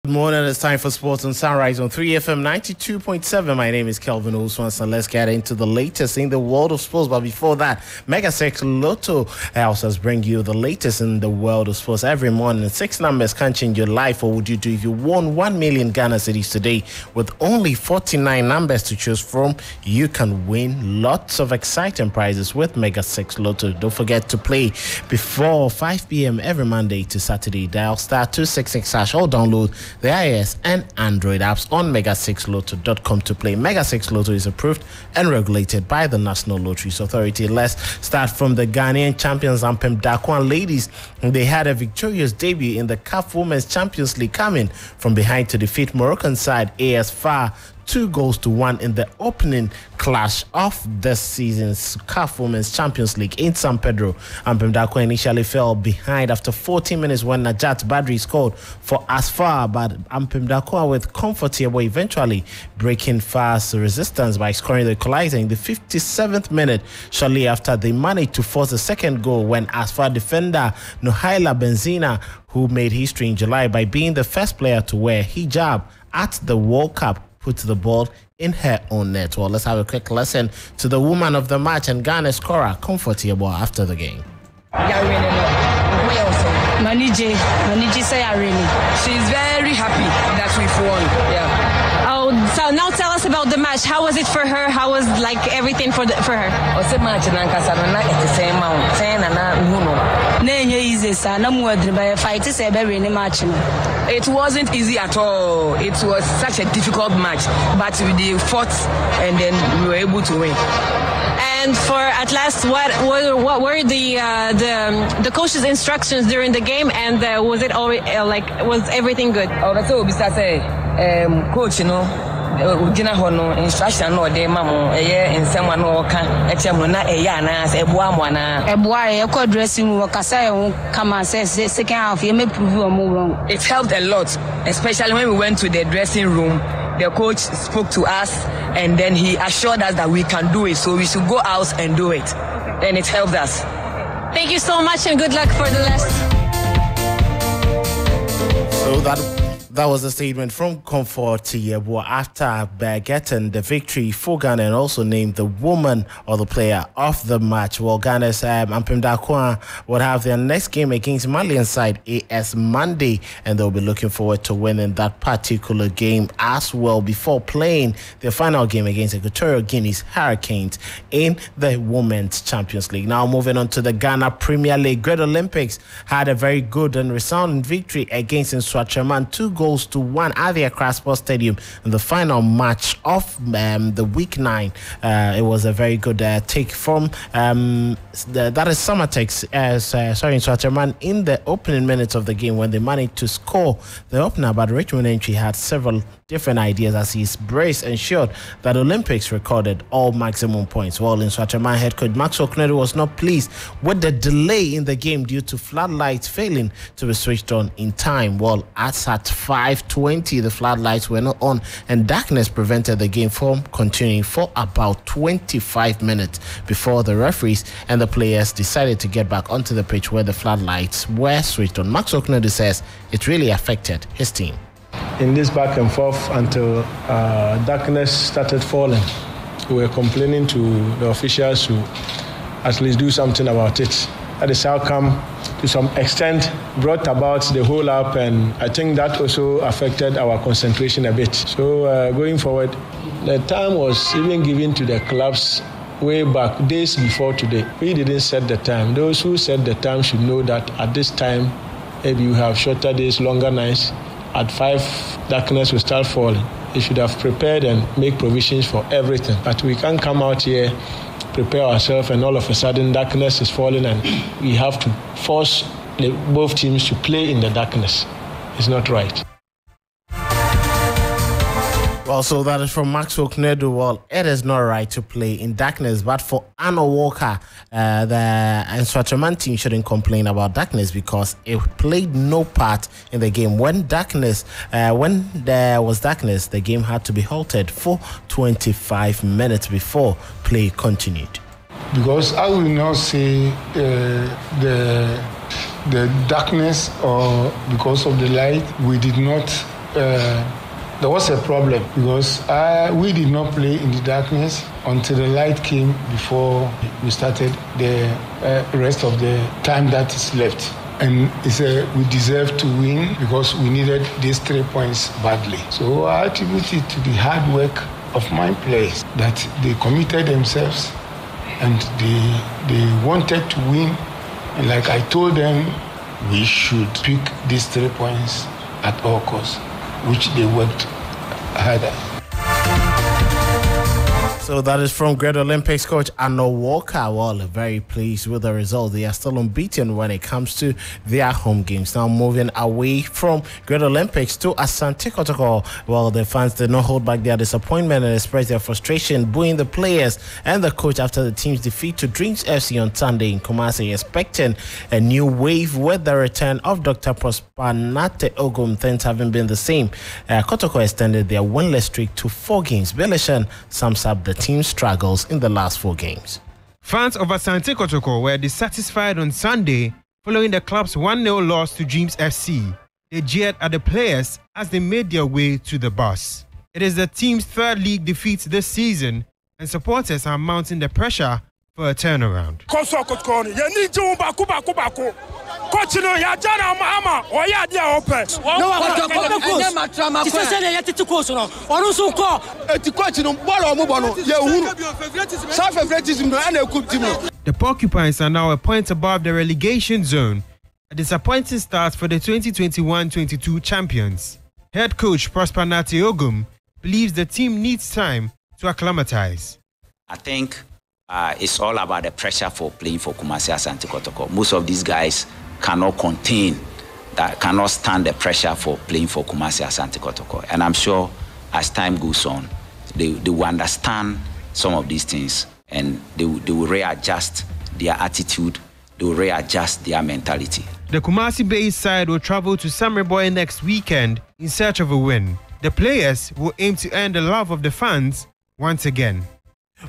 Good morning, it's time for Sports on Sunrise on 3FM 92.7. My name is Kelvin Owusu Ansah. Let's get into the latest in the world of sports. But before that, Mega 6 Lotto helps bring you the latest in the world of sports every morning. 6 numbers can change your life. What would you do if you won 1 million Ghana cedis today? With only 49 numbers to choose from, you can win lots of exciting prizes with Mega 6 Lotto. Don't forget to play before 5 p.m. every Monday to Saturday. Dial *266# or download the iOS and Android apps on mega6lotto.com to play. Mega 6 Lotto is approved and regulated by the National Lotteries Authority. Let's start from the Ghanaian champions Ampem Daquan ladies. They had a victorious debut in the CAF Women's Champions League, coming from behind to defeat Moroccan side AS FAR 2-1 in the opening clash of this season's CAF Women's Champions League in San Pedro. Ampem Daquan initially fell behind after 14 minutes when Najat Badri scored for ASFAR, but Ampem Daquan with comfort here were eventually breaking FAR's resistance by scoring the equalizer in the 57th minute, shortly after they managed to force the second goal when ASFAR defender Nohaila Benzina, who made history in July by being the first player to wear hijab at the World Cup, put the ball in her own net. Well, let's have a quick listen to the woman of the match and Ghana scorer, comfortable after the game. Maniji say I really. She's very happy that we've won. Yeah. Oh, so now tell us about the match. How was it for her? How was like everything for her? Match the same It wasn't easy at all. It was such a difficult match, but we fought and then we were able to win. And for at last, what were the coach's instructions during the game? And was it already was everything good? Oh, that's what we say. Coach, instruction no de mamo in someone no can na dressing room come and say second half you may prove you more wrong. It helped a lot, especially when we went to the dressing room. The coach spoke to us and then he assured us that we can do it, so we should go out and do it. And it helped us. Thank you so much and good luck for the rest. So that was a statement from Comfort Yeboah after getting the victory for Ghana and also named the woman or the player of the match. Well, Ghana's Ampem Daquan will have their next game against Malian side AS Monday, and they'll be looking forward to winning that particular game as well before playing their final game against Equatorial Guinea's Hurricanes in the Women's Champions League. Now moving on to the Ghana Premier League. Great Olympics had a very good and resounding victory against Nswatraman 2-1 at the Accra Sports Stadium in the final match of the week 9. It was a very good take from that is Summertex Nswatraman in the opening minutes of the game when they managed to score the opener, but Richmond Entry had several different ideas as his brace ensured that Olympics recorded all maximum points. While Nswatraman head coach Maxwell Knedu was not pleased with the delay in the game due to floodlights failing to be switched on in time. While at 5:20 the floodlights were not on and darkness prevented the game from continuing for about 25 minutes before the referees and the players decided to get back onto the pitch where the floodlights were switched on. Maxwell Knedu says it really affected his team. In this back and forth until darkness started falling, we were complaining to the officials to at least do something about it. That is how come, to some extent, brought about the whole up, and I think that also affected our concentration a bit. So going forward, the time was even given to the clubs way back, days before today. We didn't set the time. Those who set the time should know that at this time, maybe you have shorter days, longer nights. At 5, darkness will start falling. You should have prepared and make provisions for everything. But we can't come out here, prepare ourselves, and all of a sudden darkness is falling and we have to force both teams to play in the darkness. It's not right. Well, so that is from Maxwell Knedu. Well, it is not right to play in darkness, but for Anna Walker, the Nswatraman team shouldn't complain about darkness because it played no part in the game. When there was darkness, the game had to be halted for 25 minutes before play continued. Because I will not say the darkness or because of the light, we did not there was a problem because we did not play in the darkness until the light came before we started the rest of the time that is left. And he said we deserve to win because we needed these 3 points badly. So I attribute it to the hard work of my players, that they committed themselves and they wanted to win. And like I told them, we should pick these 3 points at all costs, which they worked harder. So that is from Great Olympics coach Arno Walker. Well, very pleased with the result. They are still unbeaten when it comes to their home games. Now moving away from Great Olympics to Asante Kotoko. Well, the fans did not hold back their disappointment and expressed their frustration, booing the players and the coach after the team's defeat to Dreams FC on Sunday in Kumasi, expecting a new wave with the return of Dr. Prosper Nate Ogum, things having been the same. Kotoko extended their winless streak to 4 games. Belishan sums up the team's struggles in the last 4 games. Fans of Asante Kotoko were dissatisfied on Sunday following the club's 1-0 loss to Dreams FC. They jeered at the players as they made their way to the bus. It is the team's 3rd league defeat this season, and supporters are mounting the pressure for a turnaround. The Porcupines are now a point above the relegation zone, a disappointing start for the 2021-22 champions. Head coach Prosper Nate Ogum believes the team needs time to acclimatize. I think it's all about the pressure for playing for Kumasi Asante Kotoko. Most of these guys cannot stand the pressure for playing for Kumasi Asante Kotoko. And I'm sure as time goes on, they will understand some of these things and they will readjust their attitude, they will readjust their mentality. The Kumasi-based side will travel to Samreboy next weekend in search of a win. The players will aim to earn the love of the fans once again.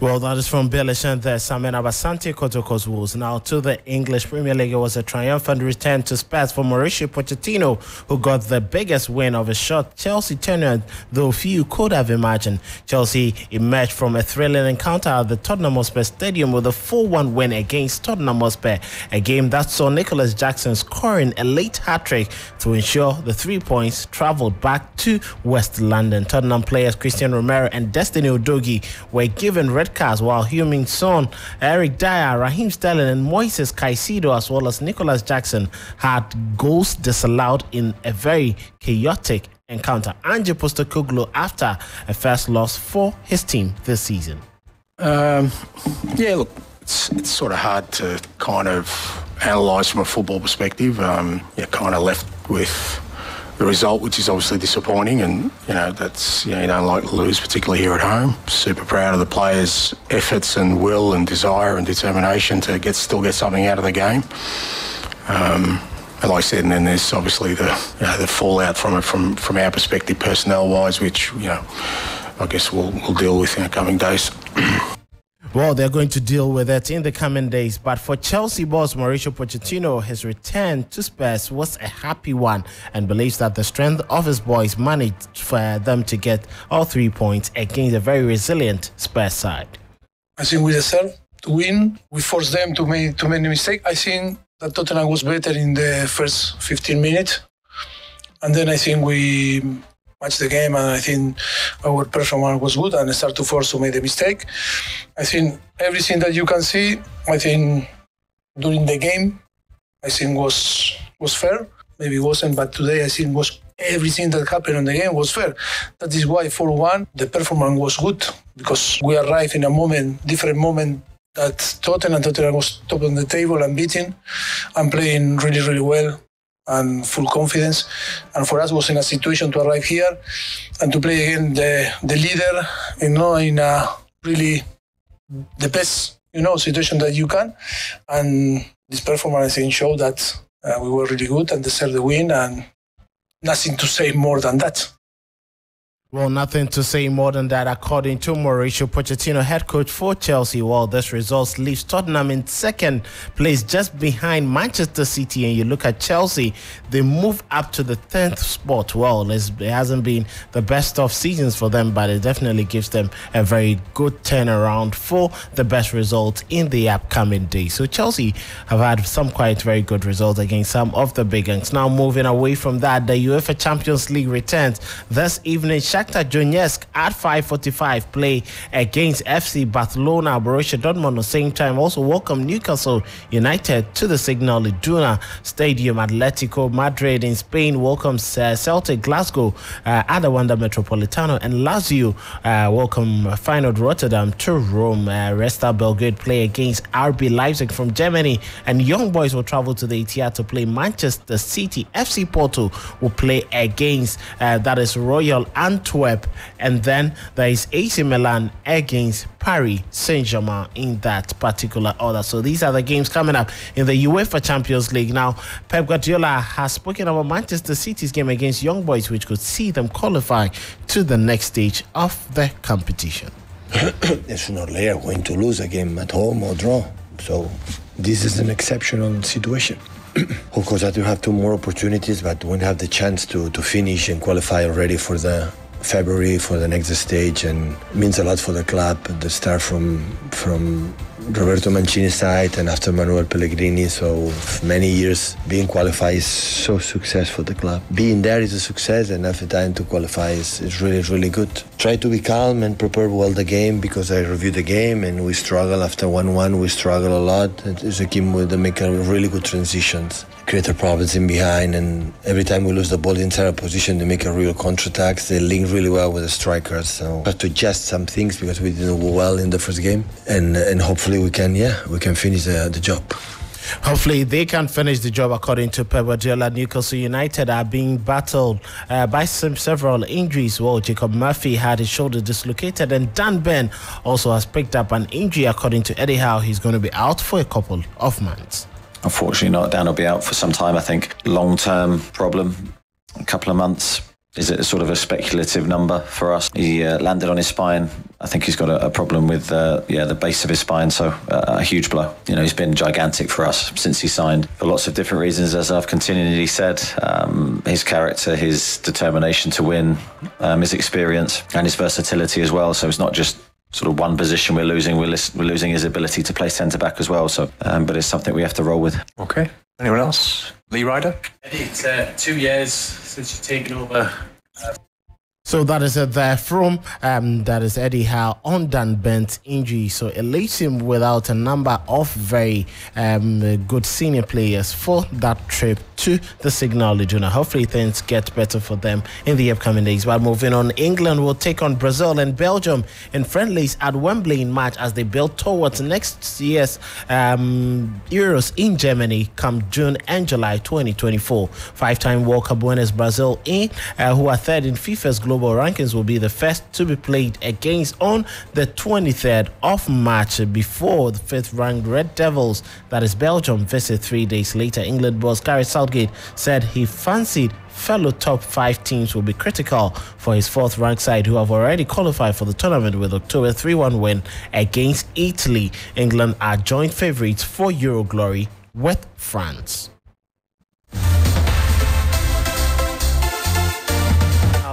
Well, that is from Belishan there. Samen Asante Kotoko's Wolves. Now to the English Premier League. It was a triumphant return to Spurs for Mauricio Pochettino, who got the biggest win of a short Chelsea tenure, though few could have imagined. Chelsea emerged from a thrilling encounter at the Tottenham Hotspur Stadium with a 4-1 win against Tottenham Hotspur, a game that saw Nicholas Jackson scoring a late hat-trick to ensure the 3 points travelled back to West London. Tottenham players Christian Romero and Destiny Udogie were given red cards, while Heung-min Son, Eric Dyer, Raheem Sterling and Moises Caicedo, as well as Nicholas Jackson, had goals disallowed in a very chaotic encounter. Ange Postecoglou after a first loss for his team this season. Yeah, look, it's sort of hard to kind of analyse from a football perspective. You're kind of left with the result, which is obviously disappointing, and that's you don't like to lose, particularly here at home. Super proud of the players' efforts and will and desire and determination to still get something out of the game. And like I said, and then there's obviously the fallout from it from our perspective, personnel-wise, which I guess we'll deal with in the coming days. Well, they're going to deal with it in the coming days. But for Chelsea boss Mauricio Pochettino, his return to Spurs was a happy one and believes that the strength of his boys managed for them to get all 3 points against a very resilient Spurs side. I think we deserve to win. We forced them to make too many mistakes. I think that Tottenham was better in the first 15 minutes. And then I think we matched the game, and I think our performance was good and start to force to make the mistake. I think everything that you can see, I think during the game, I think was fair. Maybe it wasn't, but today I think was everything that happened in the game was fair. That is why 4-1, the performance was good, because we arrived in a different moment that Tottenham was top on the table and beating and playing really, really well and full confidence. And for us was in a situation to arrive here and to play again the leader, in a really the best, situation that you can. And this performance, I think, showed that we were really good and deserved the win, and nothing to say more than that. Well, nothing to say more than that. According to Mauricio Pochettino, head coach for Chelsea, well, this result leaves Tottenham in second place, just behind Manchester City. And you look at Chelsea, they move up to the 10th spot. Well, it hasn't been the best of seasons for them, but it definitely gives them a very good turnaround for the best result in the upcoming days. So Chelsea have had some quite very good results against some of the big ones. Now, moving away from that, the UEFA Champions League returns this evening. Shakhtar Donetsk at 5:45 play against FC Barcelona. Borussia Dortmund at the same time also welcome Newcastle United to the Signal Iduna Stadium. Atletico Madrid in Spain welcomes Celtic Glasgow at the Wanda Metropolitano, and Lazio welcome Feyenoord Rotterdam to Rome. Resta Belgrade play against RB Leipzig from Germany, and Young Boys will travel to the Etihad to play Manchester City. FC Porto will play against that is Royal Antwerp, and then there is AC Milan against Paris Saint-Germain in that particular order. So these are the games coming up in the UEFA Champions League. Now, Pep Guardiola has spoken about Manchester City's game against Young Boys, which could see them qualify to the next stage of the competition. Sooner or later, going to lose a game at home or draw. So this is an exceptional situation. Of course, I do have 2 more opportunities, but when I have the chance to finish and qualify already for the February for the next stage, and it means a lot for the club. The start from Roberto Mancini's side and after Manuel Pellegrini, so many years being qualified is so successful for the club. Being there is a success, and after time to qualify is really, really good. Try to be calm and prepare well the game, because I review the game and we struggle after 1-1. We struggle a lot. It's a game where they make a really good transitions, create problems in behind, and every time we lose the ball inside our position, they make a real counterattacks. They link really well with the strikers. So we have to adjust some things because we didn't go well in the first game, and hopefully we can finish the job. Hopefully they can finish the job. According to Pep Guardiola, Newcastle United are being battled by several injuries. Well, Jacob Murphy had his shoulder dislocated, and Dan Burn also has picked up an injury. According to Eddie Howe, he's going to be out for a couple of months. Unfortunately not. Dan will be out for some time, I think. Long-term problem, a couple of months. Is it a sort of a speculative number for us? He landed on his spine. I think he's got a problem with the base of his spine, so a huge blow. You know, he's been gigantic for us since he signed for lots of different reasons, as I've continually said. His character, his determination to win, his experience and his versatility as well. So it's not just sort of one position we're losing. We're losing his ability to play centre-back as well. So, but it's something we have to roll with. Okay. Anyone else? Lee Ryder? Eddie, it's 2 years since you've taken over. So that is there from that is Eddie Howe on Dan Bent's injury. So it leaves him without a number of very good senior players for that trip to the Signal Iduna. Hopefully things get better for them in the upcoming days. While moving on, England will take on Brazil and Belgium in friendlies at Wembley in March as they build towards next year's Euros in Germany come June and July 2024. 5-time World Cup winners Brazil, who are third in FIFA's global rankings, will be the first to be played against on the 23rd of March before the 5th-ranked Red Devils, that is Belgium, visit 3 days later. England boss Gareth Southgate said he fancied fellow top 5 teams will be critical for his 4th-ranked side, who have already qualified for the tournament with October 3-1 win against Italy. England are joint favourites for Euro glory with France.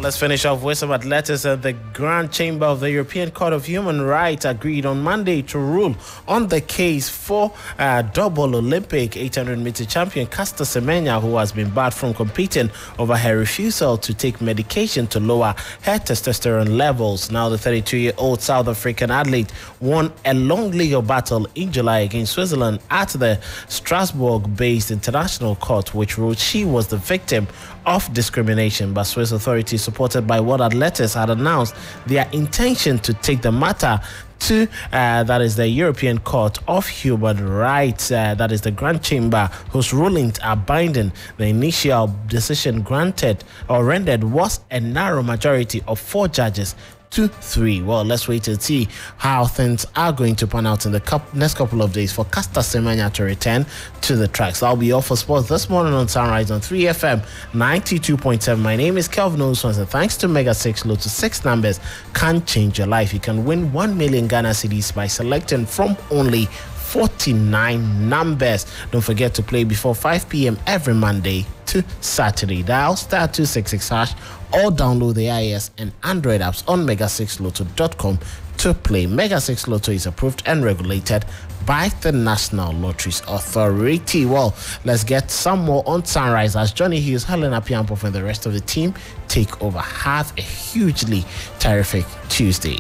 Let's finish off with some athletics. The Grand Chamber of the European Court of Human Rights agreed on Monday to rule on the case for double Olympic 800-meter champion Caster Semenya, who has been barred from competing over her refusal to take medication to lower her testosterone levels. Now, the 32-year-old South African athlete won a long legal battle in July against Switzerland at the Strasbourg-based International Court, which ruled she was the victim of discrimination. But Swiss authorities, supported by World Athletics, had announced their intention to take the matter to that is the European Court of Human Rights, that is the Grand Chamber, whose rulings are binding. The initial decision granted or rendered was a narrow majority of 4 judges to 3. Well, let's wait and see how things are going to pan out in the next couple of days for Caster Semenya to return to the tracks. That'll be all for sports this morning on Sunrise on 3FM 92.7. My name is Kelvin Owusu Ansah. Thanks to Mega 6 Lotto, 6 numbers can change your life. You can win 1 million Ghana cedis by selecting from only 49 numbers. Don't forget to play before 5 p.m. every Monday to Saturday. Dial *266# or download the iOS and Android apps on mega6lotto.com to play. Mega 6 Lotto is approved and regulated by the National Lotteries Authority. Well, let's get some more on Sunrise as Johnny Hughes, Helen Apiampo, and the rest of the team take over. Have a hugely terrific Tuesday.